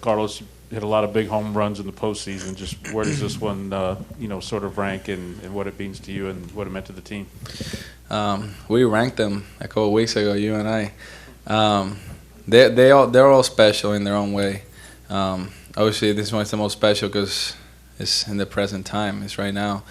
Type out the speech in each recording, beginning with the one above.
Carlos hit a lot of big home runs in the postseason. Just where does this one, sort of rank and what it means to you and what it meant to the team? We ranked them a couple of weeks ago, you and I. They're all special in their own way. Obviously, this one's the most special because it's in the present time. It's right now.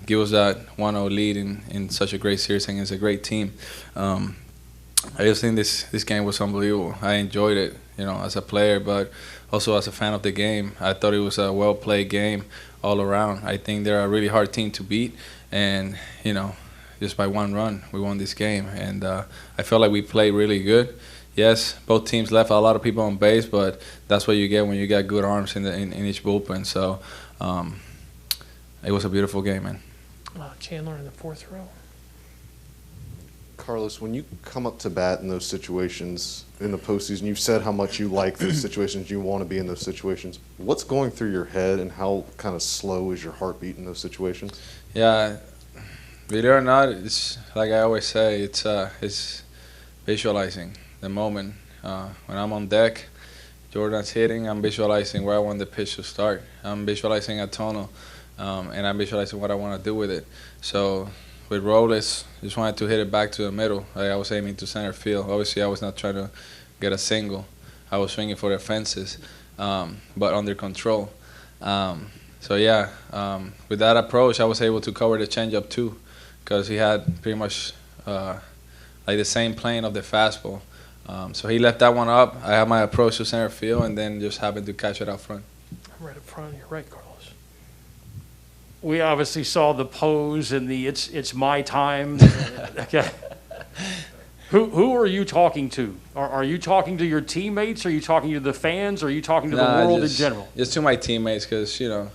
Give us that 1-0 lead in such a great series against a great team. I just think this game was unbelievable. I enjoyed it, as a player, but also as a fan of the game. I thought it was a well-played game all around. I think they're a really hard team to beat, and, just by one run, we won this game. And I felt like we played really good. Yes, both teams left a lot of people on base, but that's what you get when you got good arms in each bullpen. So it was a beautiful game, man. Chandler in the fourth row. Carlos, when you come up to bat in those situations in the postseason, you've said how much you like those situations, you want to be in those situations. What's going through your head, and how kind of slow is your heartbeat in those situations? Yeah, believe it or not, it's like I always say, it's visualizing the moment. When I'm on deck, Jordan's hitting, I'm visualizing where I want the pitch to start. I'm visualizing a tunnel, and I'm visualizing what I want to do with it. So with Robles, just wanted to hit it back to the middle. I was aiming to center field. Obviously, I was not trying to get a single. I was swinging for the fences, but under control. With that approach, I was able to cover the changeup too, because he had pretty much like the same plane of the fastball. So he left that one up. I had my approach to center field, and then just happened to catch it out front. Right up front, you're right, Carlos. We obviously saw the pose and the it's my time. Okay. Who are you talking to? Are you talking to your teammates? Are you talking to the fans? Or are you talking to the world in general? Just to my teammates, because when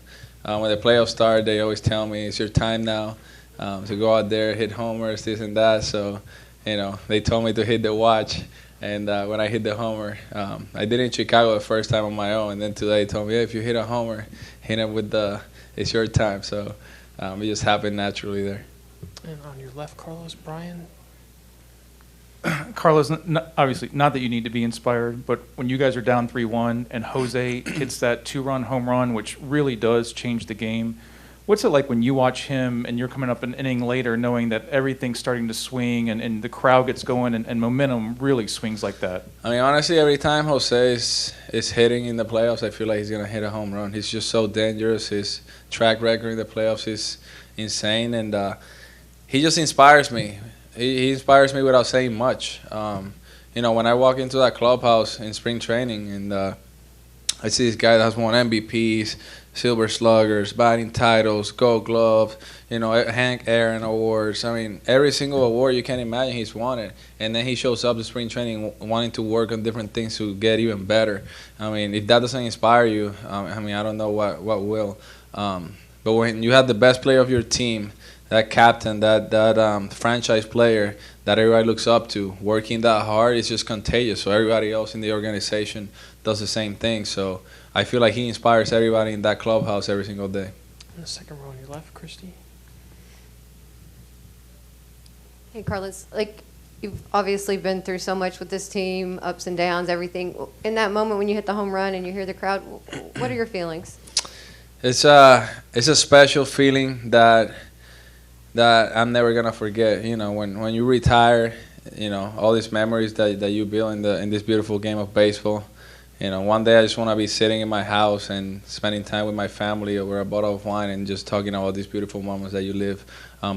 the playoffs start, they always tell me it's your time now to go out there, hit homers, this and that. So they told me to hit the watch. And when I hit the homer, I did it in Chicago the first time on my own. And then today they told me, if you hit a homer, hit it with it's your time. So it just happened naturally there. And on your left, Carlos, Brian. Carlos, obviously, not that you need to be inspired, but when you guys are down 3-1 and Jose hits that 2-run home run, which really does change the game, what's it like when you watch him and you're coming up an inning later knowing that everything's starting to swing and the crowd gets going and momentum really swings like that? I mean, honestly, every time Jose is hitting in the playoffs, I feel like he's going to hit a home run. He's just so dangerous. His track record in the playoffs is insane, and he just inspires me. He inspires me without saying much. When I walk into that clubhouse in spring training and I see this guy that has won MVPs, Silver Sluggers, batting titles, Gold Glove, Hank Aaron awards. I mean, every single award you can imagine he's won it. And then he shows up to spring training wanting to work on different things to get even better. I mean, if that doesn't inspire you, I don't know what will. But when you have the best player of your team, that captain, that franchise player that everybody looks up to, working that hard, it's just contagious. So everybody else in the organization does the same thing. So I feel like he inspires everybody in that clubhouse every single day. In the second row on your left, Christy. Hey, Carlos, you've obviously been through so much with this team, ups and downs, everything. In that moment when you hit the home run and you hear the crowd, what are your feelings? It's a special feeling that I'm never gonna forget. When you retire, all these memories that you build in this beautiful game of baseball. One day I just want to be sitting in my house and spending time with my family over a bottle of wine and just talking about these beautiful moments that you live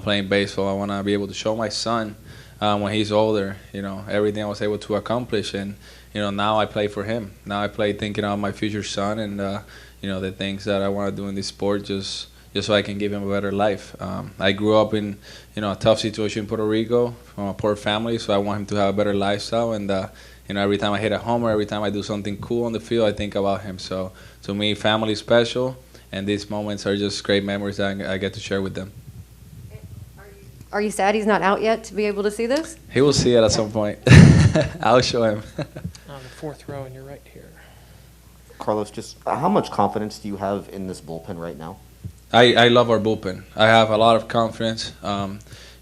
playing baseball. I want to be able to show my son when he's older, everything I was able to accomplish. And, now I play for him. Now I play thinking of my future son and, the things that I want to do in this sport just so I can give him a better life. I grew up in, a tough situation in Puerto Rico from a poor family, so I want him to have a better lifestyle. And, every time I hit a homer, every time I do something cool on the field, I think about him. So to me, family is special, and these moments are just great memories that I get to share with them. Are you sad he's not out yet to be able to see this? He will see it at some point. I'll show him. On the fourth row and you're right here. Carlos, just how much confidence do you have in this bullpen right now? I love our bullpen. I have a lot of confidence.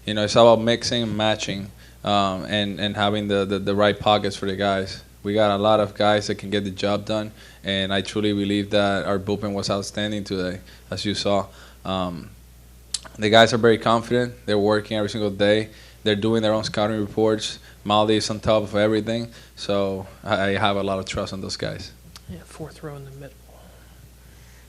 It's about mixing and matching and having the right pockets for the guys. We got a lot of guys that can get the job done, and I truly believe that our bullpen was outstanding today, as you saw. The guys are very confident. They're working every single day. They're doing their own scouting reports. Maldi is on top of everything, so I have a lot of trust in those guys. Yeah, fourth row in the middle.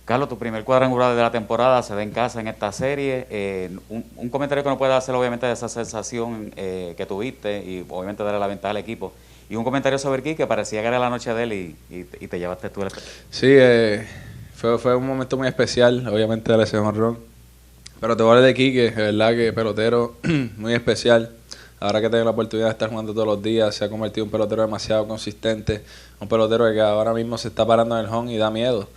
Carlos, tu primer cuadrangular de la temporada se ve en casa en esta serie. Un comentario que no puedes hacer obviamente de esa sensación que tuviste y obviamente darle la ventaja al equipo. Y un comentario sobre Quique, que parecía que era la noche de él y te llevaste tú el... Sí, fue un momento muy especial, obviamente de ese jonrón. Pero te voy a hablar de Quique, de verdad que pelotero muy especial. Ahora que tengo la oportunidad de estar jugando todos los días, se ha convertido en un pelotero demasiado consistente. Un pelotero que ahora mismo se está parando en el home y da miedo.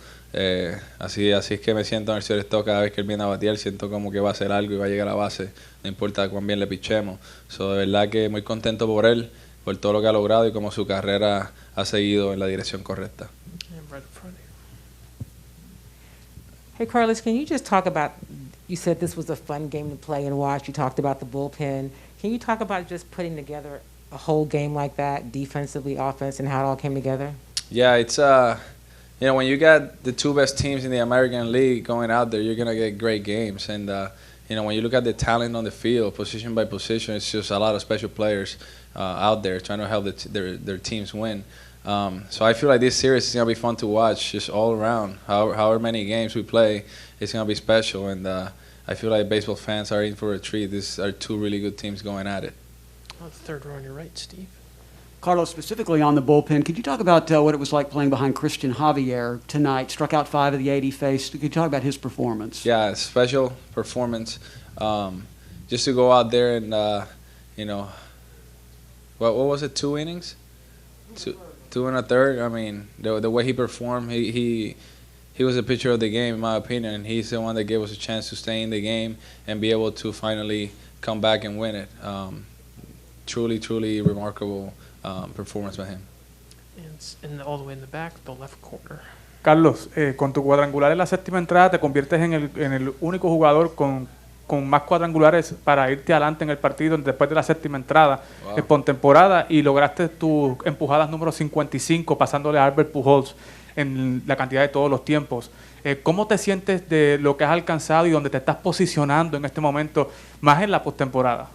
Así es que me siento en el shortstop cada vez que él viene a batear, siento como que va a hacer algo y va a llegar a la base, no importa cuán bien le pichemos. De verdad que muy contento por él, por todo lo que ha logrado y cómo su carrera ha seguido en la dirección correcta. And right up front here. Hey, Carlos, can you just talk about, you said this was a fun game to play and watch. You talked about the bullpen. Can you talk about just putting together a whole game like that, defensively, offense, and how it all came together? Yeah, it's when you got the two best teams in the American League going out there, you're gonna get great games. And when you look at the talent on the field, position by position, it's just a lot of special players out there trying to help their teams win. So I feel like this series is gonna be fun to watch, just all around. However many games we play, it's gonna be special. And I feel like baseball fans are in for a treat. These are two really good teams going at it. Oh, the third row on your right, Steve. Carlos, specifically on the bullpen, could you talk about what it was like playing behind Christian Javier tonight? Struck out 5 of the 8 he faced. Could you talk about his performance? Yeah, special performance. Just to go out there and, what was it, 2 innings? Two and a third. I mean, the way he performed, he was a pitcher of the game, in my opinion, and he's the one that gave us a chance to stay in the game and be able to finally come back and win it. Truly, truly remarkable performance by him. And all the way in the back, the left corner. Carlos, con tu cuadrangular en la séptima entrada te conviertes en el único jugador con más cuadrangulares para irte adelante en el partido después de la séptima entrada en postemporada y lograste tus empujadas número 55 pasándole a Albert Pujols en la cantidad de todos los tiempos. ¿Cómo te sientes de lo que has alcanzado y dónde te estás posicionando en este momento más en la postemporada?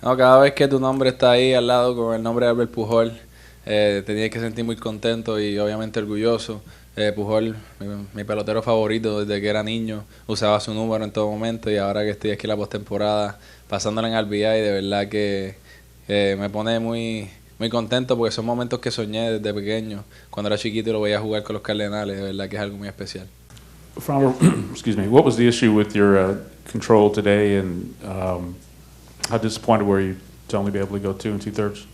No, cada vez que tu nombre está ahí al lado con el nombre de Albert Pujol, te tienes que sentir muy contento y obviamente orgulloso. Pujol, mi pelotero favorito desde que era niño, usaba su número en todo momento y ahora que estoy aquí en la postemporada, pasándola en RBI, de verdad que me pone muy, muy contento porque son momentos que soñé desde pequeño, cuando era chiquito y lo veía jugar con los Cardenales, de verdad que es algo muy especial. Excuse me, what was the issue with your control today, and how disappointed were you to only be able to go 2 2/3?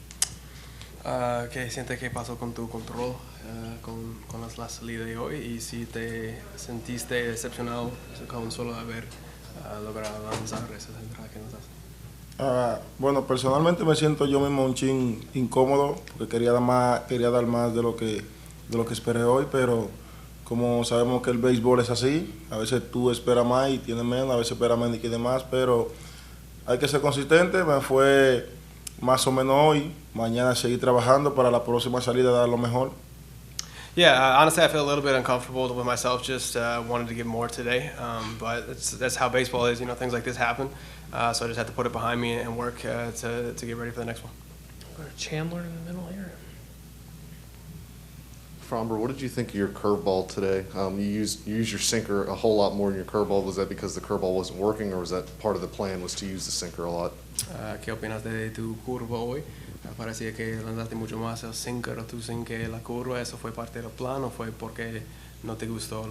¿Qué sientes que pasó con tu control con la salida de hoy? Y si te sentiste decepcionado con solo haber logrado lanzar esas entradas que nos das. Bueno, personalmente me siento yo mismo un chin incómodo porque quería dar más de lo que esperé hoy, pero como sabemos que el béisbol es así, a veces tú esperas más y tienes menos, a veces esperas menos y quieres más, pero hay que ser consistente. Me fue más o menos hoy, mañana seguir trabajando para la próxima salida dar lo mejor. Yeah, honestly, I feel a little bit uncomfortable with myself. Just wanted to give more today, but that's how baseball is. Things like this happen. So I just had to put it behind me and work to get ready for the next one. Chandler in the middle here. Fromber, what did you think of your curveball today? You used your sinker a whole lot more than your curveball. Was that because the curveball wasn't working, or was that part of the plan was to use the sinker a lot? ¿Qué opinas de tu curva hoy? Parecía que lanzaste mucho más el sinker o tu sinker que la curva. ¿Eso fue parte del plan o fue porque no te gustó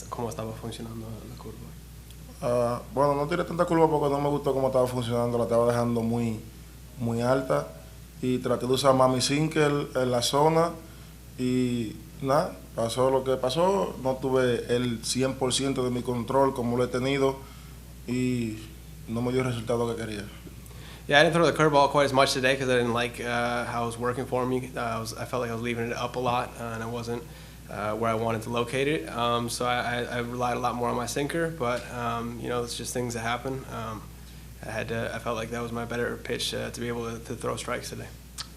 cómo estaba funcionando la curva? Bueno, no tiré tanta curva porque no me gustó cómo estaba funcionando. La estaba dejando muy, muy alta y traté de usar más mi sinker en la zona. Y nada, pasó lo que pasó, no tuve el 100% de mi control como lo he tenido y no me dio el resultado que quería. Yeah, I didn't throw the curveball quite as much today because I didn't like how it was working for me. I felt like I was leaving it up a lot and it wasn't where I wanted to locate it. So I relied a lot more on my sinker, but it's just things that happen. I felt like that was my better pitch to be able to throw strikes today.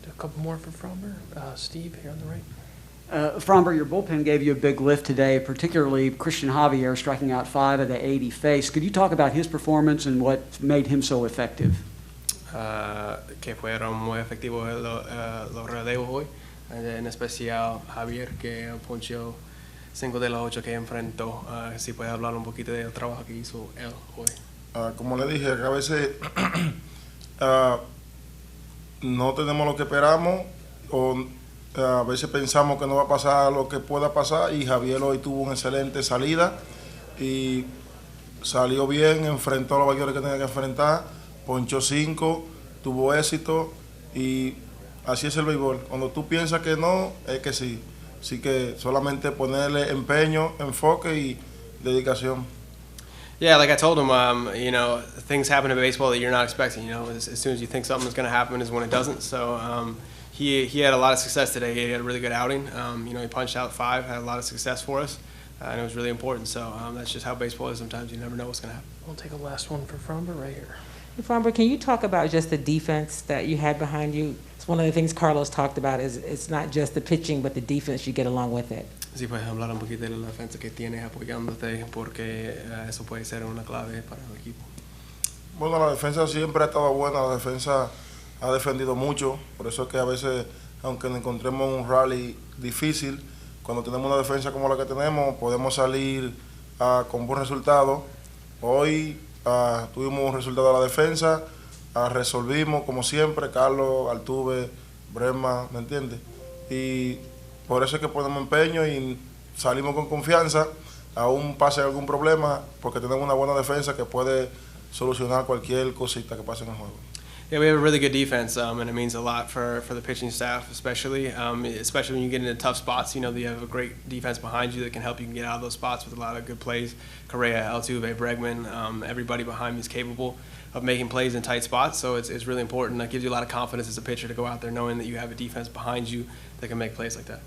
A couple more for Fromber. Steve, here on the right. Fromber, your bullpen gave you a big lift today, particularly Christian Javier striking out 5 of the 80 faced. Could you talk about his performance and what made him so effective? Que fueron muy efectivos los relevos hoy, en especial Javier que ponchó 5 de los 8 que enfrentó. Si puede hablar un poquito del trabajo que hizo él hoy. Como le dije, que a veces no tenemos lo que esperamos o a veces pensamos que no va a pasar lo que pueda pasar y Javier hoy tuvo una excelente salida y salió bien, enfrentó a los bateadores que tenía que enfrentar, ponchó 5, tuvo éxito y así es el béisbol. Cuando tú piensas que no, es que sí. Así que solamente ponerle empeño, enfoque y dedicación. Yeah, like I told him, you know, things happen in baseball that you're not expecting. You know, as soon as you think something's going to happen is when it doesn't. So he had a lot of success today. He had a really good outing. You know, he punched out 5, had a lot of success for us, and it was really important. So that's just how baseball is. Sometimes you never know what's going to happen. We'll take a last one for Fromber right here. Hey, Fromber, can you talk about just the defense that you had behind you? It's one of the things Carlos talked about is it's not just the pitching, but the defense you get along with it. Sí, puedes hablar un poquito de la defensa que tienes apoyándote porque eso puede ser una clave para el equipo. Bueno, la defensa siempre ha estado buena, la defensa ha defendido mucho, por eso es que a veces, aunque nos encontremos un rally difícil, cuando tenemos una defensa como la que tenemos, podemos salir con buen resultado. Hoy tuvimos un resultado de la defensa, resolvimos como siempre, Carlos, Altuve, Brema, ¿me entiendes? Y por eso es que ponemos empeño y salimos con confianza, aún pase algún problema, porque tenemos una buena defensa que puede solucionar cualquier cosita que pase en el juego. Yeah, we have a really good defense, and it means a lot for the pitching staff, especially when you get into tough spots. You know, you have a great defense behind you that can help you get out of those spots with a lot of good plays. Correa, Altuve, Bregman, everybody behind me is capable of making plays in tight spots, so it's really important. That gives you a lot of confidence as a pitcher to go out there knowing that you have a defense behind you that can make plays like that.